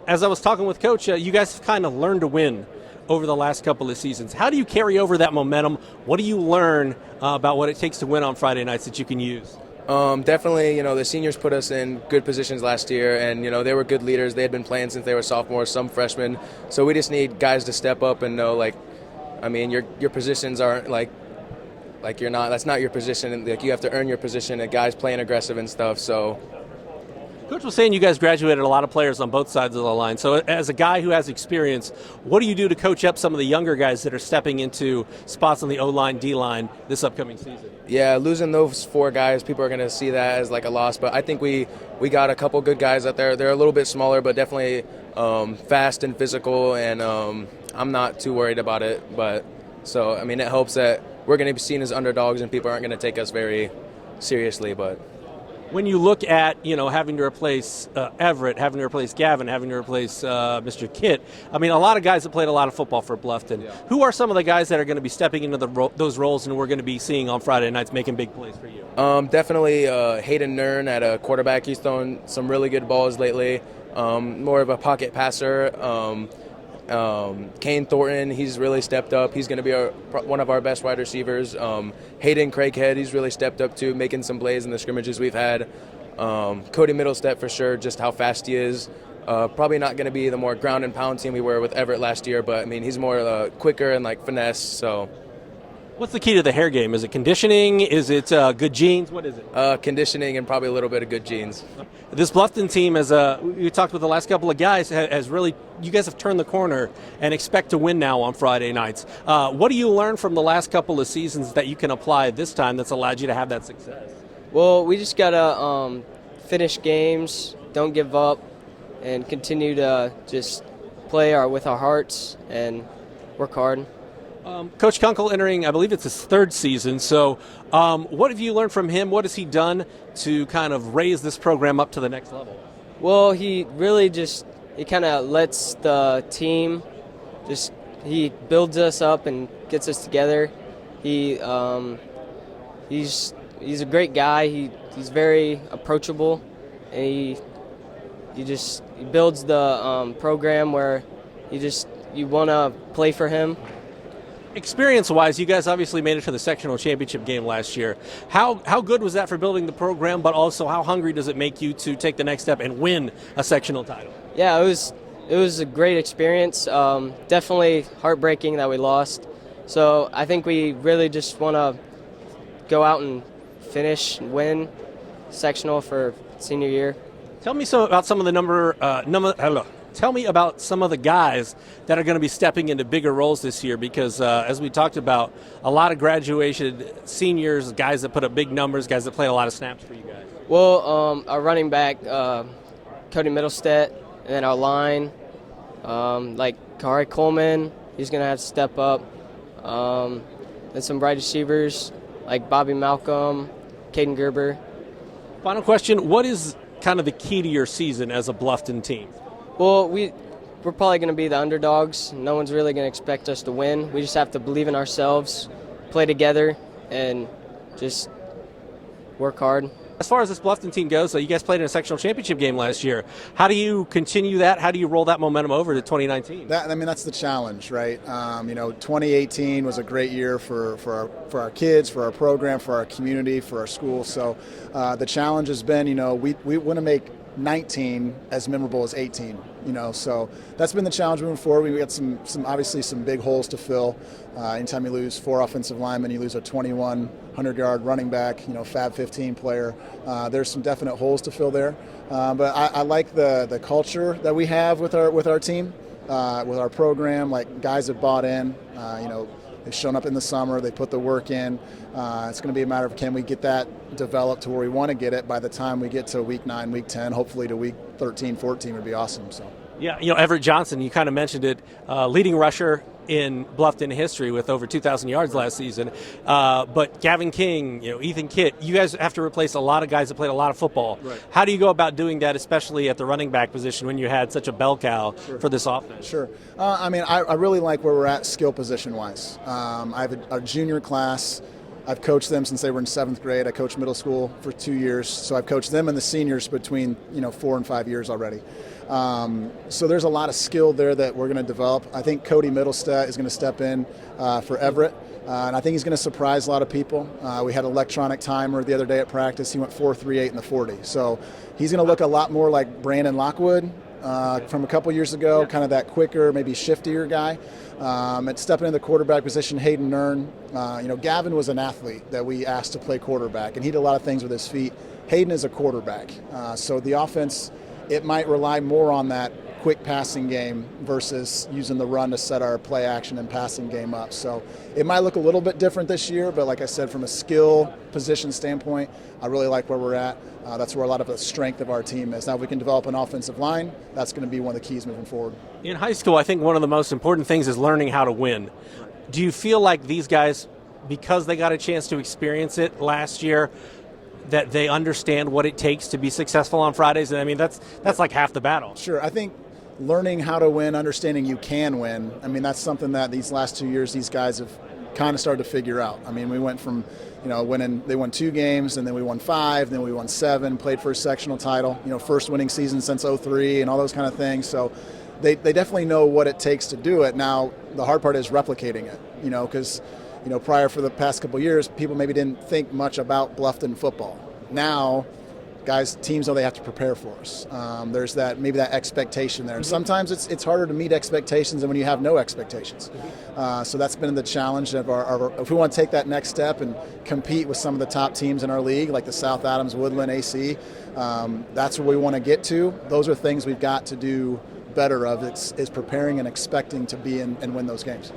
as I was talking with Coach, you guys have kind of learned to win over the last couple of seasons. How do you carry over that momentum? What do you learn about what it takes to win on Friday nights that you can use? Definitely, the seniors put us in good positions last year, and, they were good leaders. They had been playing since they were sophomores, some freshmen. So we just need guys to step up and know, your positions aren't you're not, that's not your position. And you have to earn your position, and guys playing aggressive and stuff. So Coach was saying you guys graduated a lot of players on both sides of the line. So as a guy who has experience, what do you do to coach up some of the younger guys that are stepping into spots on the O-line, D-line this upcoming season? Yeah, losing those 4 guys, people are going to see that as a loss. But I think we got a couple good guys out there. They're a little bit smaller, but definitely fast and physical, and I'm not too worried about it. But so, it helps that we're going to be seen as underdogs and people aren't going to take us very seriously. But when you look at, having to replace Everett, having to replace Gavin, having to replace Mr. Kitt, a lot of guys that played a lot of football for Bluffton. Yeah. Who are some of the guys that are going to be stepping into those roles and we're going to be seeing on Friday nights making big plays for you? Definitely Hayden Nern at a quarterback. He's thrown some really good balls lately. More of a pocket passer. Kane Thornton, he's really stepped up. He's going to be one of our best wide receivers. Hayden Craighead, he's really stepped up too, making some plays in the scrimmages we've had. Cody Middlestep for sure, just how fast he is. Probably not going to be the more ground and pound team we were with Everett last year, but he's more quicker and finesse. So, what's the key to the hair game? Is it conditioning? Is it good genes? What is it? Conditioning and probably a little bit of good genes. This Bluffton team, as we talked with the last couple of guys, has really, you guys have turned the corner and expect to win now on Friday nights. What do you learn from the last couple of seasons that you can apply this time that's allowed you to have that success? Well, we just got to finish games, don't give up, and continue to just play with our hearts and work hard. Coach Kunkel entering, I believe it's his 3rd season, so what have you learned from him? What has he done to kind of raise this program up to the next level? Well, he really he kind of lets the team, he builds us up and gets us together. He's a great guy. He's very approachable, and he builds the program where you want to play for him. Experience-wise, you guys obviously made it to the sectional championship game last year. How good was that for building the program, but also how hungry does it make you to take the next step and win a sectional title? Yeah, it was a great experience. Definitely heartbreaking that we lost. So I think we really just want to go out and finish and win sectional for senior year. Tell me about some of the Tell me about some of the guys that are going to be stepping into bigger roles this year because, as we talked about, a lot of graduation seniors, guys that put up big numbers, guys that played a lot of snaps for you guys. Well, our running back, Cody Middlestep, and then our line, Kari Coleman, he's going to have to step up. And some wide receivers like Bobby Malcolm, Caden Gerber. Final question, what is kind of the key to your season as a Bluffton team? Well, we're probably going to be the underdogs. No one's really going to expect us to win. We just have to believe in ourselves, play together, and just work hard. As far as this Bluffton team goes, you guys played in a sectional championship game last year. How do you continue that? How do you roll that momentum over to 2019? That's the challenge, right? 2018 was a great year for our kids, for our program, for our community, for our school. So the challenge has been, we want to make 19 as memorable as 18. So that's been the challenge moving forward. We got some obviously some big holes to fill. Anytime you lose 4 offensive linemen, you lose a 2,100-yard running back, Fab 15 player. There's some definite holes to fill there. But I like the culture that we have with our team, with our program. Like guys have bought in. They've shown up in the summer. They put the work in. It's going to be a matter of can we get that developed to where we want to get it by the time we get to week 9, week 10, hopefully to week 13, 14 would be awesome. So. Yeah, Everett Johnson, you kind of mentioned it, leading rusher in Bluffton history with over 2,000 yards last season. But Gavin King, Ethan Kitt, you guys have to replace a lot of guys that played a lot of football. Right. How do you go about doing that, especially at the running back position when you had such a bell cow for this offense? Sure. I really like where we're at skill position-wise. I have a junior class. I've coached them since they were in 7th grade. I coached middle school for 2 years, so I've coached them and the seniors between 4 and 5 years already. So there's a lot of skill there that we're going to develop. I think Cody Middlestead is going to step in for Everett. And I think he's going to surprise a lot of people. We had an electronic timer the other day at practice. He went 4.38 in the 40. So he's going to look a lot more like Brandon Lockwood from a couple years ago, kind of that quicker, maybe shiftier guy. At stepping in the quarterback position, Hayden Nern. Gavin was an athlete that we asked to play quarterback, and he did a lot of things with his feet. Hayden is a quarterback. So the offense, it might rely more on that quick passing game versus using the run to set our play action and passing game up. So it might look a little bit different this year, but like I said, from a skill position standpoint, I really like where we're at. That's where a lot of the strength of our team is. Now, if we can develop an offensive line, that's going to be one of the keys moving forward. In high school, I think one of the most important things is learning how to win. Do you feel like these guys, because they got a chance to experience it last year, that they understand what it takes to be successful on Fridays? And I mean, that's like half the battle. Sure. I think learning how to win, understanding you can win, I mean, that's something that these last 2 years these guys have kind of started to figure out. I mean, we went from, they won 2 games, and then we won 5, then we won 7, played for a sectional title, first winning season since 03 and all those kind of things. So they definitely know what it takes to do it. Now, the hard part is replicating it, because, prior for the past couple of years, people maybe didn't think much about Bluffton football. Now, teams know they have to prepare for us. There's maybe that expectation there. And sometimes it's harder to meet expectations than when you have no expectations. So that's been the challenge of if we want to take that next step and compete with some of the top teams in our league, like the South Adams, Woodland, AC, that's where we want to get to. Those are things we've got to do better of. It's preparing and expecting to be in and win those games.